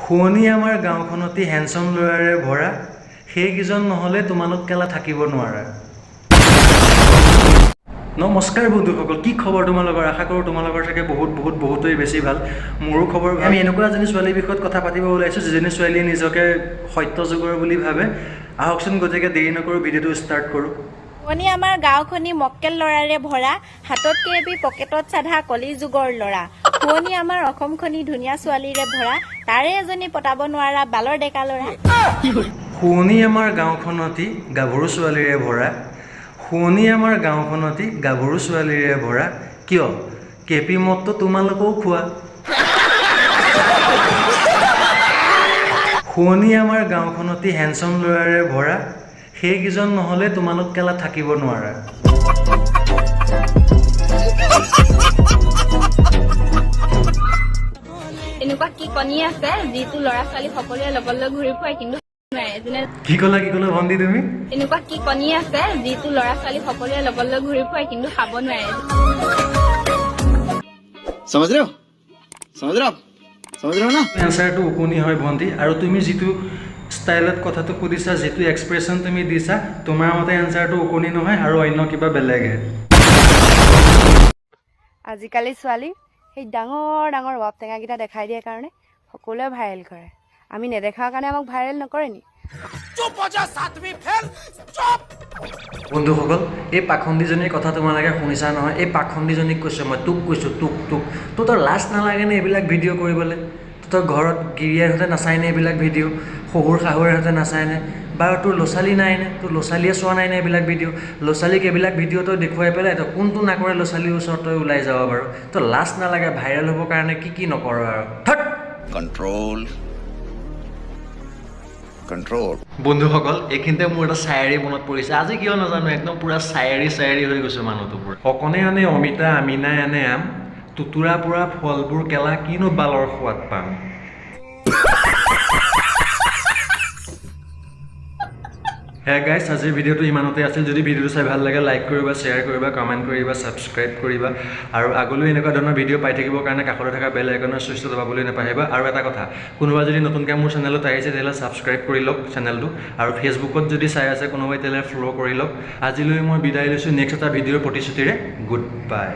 শুৱনি আমাৰ গাঁওখনতি হেণ্ডছম ল'ৰাৰে ভৰা সেইকেইজন নহ'লে তোমালোক কেলা থাকিব নোৱাৰা। নমস্কাৰ বন্ধুসকল, কি খবৰ তোমালোকৰ? আশা কৰোঁ তোমালোকৰ চাগে বহুতেই বেছি ভাল। মোৰো খবৰ। আমি এনেকুৱা এজনী ছোৱালীৰ বিষয়ত কথা পাতিব ওলাইছোঁ যিজনী ছোৱালীয়ে নিজকে সত্য যুগৰ বুলি ভাবে। আহকচোন গতিকে দেৰি নকৰোঁ, ভিডিঅ'টো ষ্টাৰ্ট কৰোঁ। শুৱনি আমাৰ গাঁওখনি মক্কেল ল'ৰাৰে ভৰা, হাতত কেবি পকেটত চাধা কলি যুগৰ ল'ৰা। শুৱনি আমাৰ অসমখনি ধুনীয়া ছোৱালীৰে ভৰা, তাৰে এজনী পতাব নোৱাৰা বালৰ ডেকা ল'ৰা। শুৱনি আমাৰ গাঁওখনতি গাভৰু ছোৱালীৰে ভৰা, শুৱনি আমাৰ গাঁওখনতি গাভৰু ছোৱালীৰে ভৰা। কিয়? কেপি মদটো তোমালোকেও খোৱা। শুৱনি আমাৰ গাঁওখনতি হেণ্ডছম ল'ৰাৰে ভৰা, সেইকেইজন নহ'লে তোমালোক কেলা থাকিব নোৱাৰা। এনেকুৱা কি কণী আছে যিটো ল'ৰা ছোৱালী সকলোৱে লগত লৈ ঘূৰি ফুৰে কিন্তু কি ক'লা ভণ্টি তুমি? এনেকুৱা কি কণী আছে যিটো ল'ৰা ছোৱালী সকলোৱে লগত লৈ ঘূৰি ফুৰে কিন্তু খাব নোৱাৰে। समझ रहे हो ना? এনচাৰটো উকনি হয় ভণ্টি, আৰু তুমি যিটো ষ্টাইলত কথাটো সুধিছা, যিটো এক্সপ্ৰেশ্যন তুমি দিছা, তোমাৰ মতে এনচাৰটো উকনি নহয় আৰু অন্য কিবা বেলেগহে। আজিকালি ছোৱালী সেই ডাঙৰ ডাঙৰ বাপ টেঙাকেইটা দেখাই দিয়ে কাৰণে সকলোৱে ভাইৰেল কৰে। আমি নেদেখাৰ কাৰণে আমাক ভাইৰেল নকৰে নি? বন্ধুসকল, এই পাখণ্ডিজনীৰ কথা তোমালোকে শুনিছা নহয়? এই পাখণ্ডিজনীক কৈছোঁ মই, তোক কৈছোঁ, তোক তোৰ লাজ নালাগেনে এইবিলাক ভিডিঅ' কৰিবলৈ? তোৰ ঘৰত গিৰিয়াৰহঁতে নাচায়নে এইবিলাক ভিডিঅ'? শহুৰ শাহুৰহঁতে নাচায়নে? বাৰু তোৰ ল'ৰা ছোৱালী নাইনে? তোৰ ল'ৰা ছোৱালীয়ে চোৱা নাইনে এইবিলাক ভিডিঅ'? ল'ৰা ছোৱালীক এইবিলাক ভিডিঅ' তই দেখুৱাই পেলাই তই কোনটো নাকৰে ল'ৰা ছোৱালীৰ ওচৰত তই ওলাই যাব বাৰু? তই লাজ নালাগে? ভাইৰেল হ'বৰ কাৰণে কি নকৰ আৰু? कंट्रोल বন্ধুসকল, এইখিনিতে মোৰ এটা চায়েৰী মনত পৰিছে। আজি কিয় নাজানো, একদম পুৰা চায়েৰী হৈ গৈছে মানুহটো পুৰা। অকণে আনে অমিতা, আমিনাই আনে আম, তুতুৰা পৰা ফলবোৰ কেলা কিনো বালৰ সোৱাদ পাম। হে গাইছ, আজিৰ ভিডিঅ'টো ইমানতে আছিল। যদি ভিডিঅ'টো চাই ভাল লাগে লাইক কৰিবা, শ্বেয়াৰ কৰিবা, কমেণ্ট কৰিবা, ছাবস্ক্ৰাইব কৰিবা, আৰু আগলৈ এনেকুৱা ধৰণৰ ভিডিঅ' পাই থাকিবৰ কাৰণে কাষতে থকা বেল আইকনৰ চুইচটো দবাবলৈ নাপাহৰিবা। আৰু এটা কথা, কোনোবা যদি নতুনকৈ মোৰ চেনেলত আহিছে তেতিয়াহ'লে ছাবস্ক্ৰাইব কৰি লওক চেনেলটো, আৰু ফেচবুকত যদি চাই আছে কোনোবাই তেতিয়াহ'লে ফ'ল' কৰি লওক। আজিলৈ মই বিদায় লৈছোঁ নেক্সট এটা ভিডিঅ'ৰ প্ৰতিশ্ৰুতিৰে। Good bye.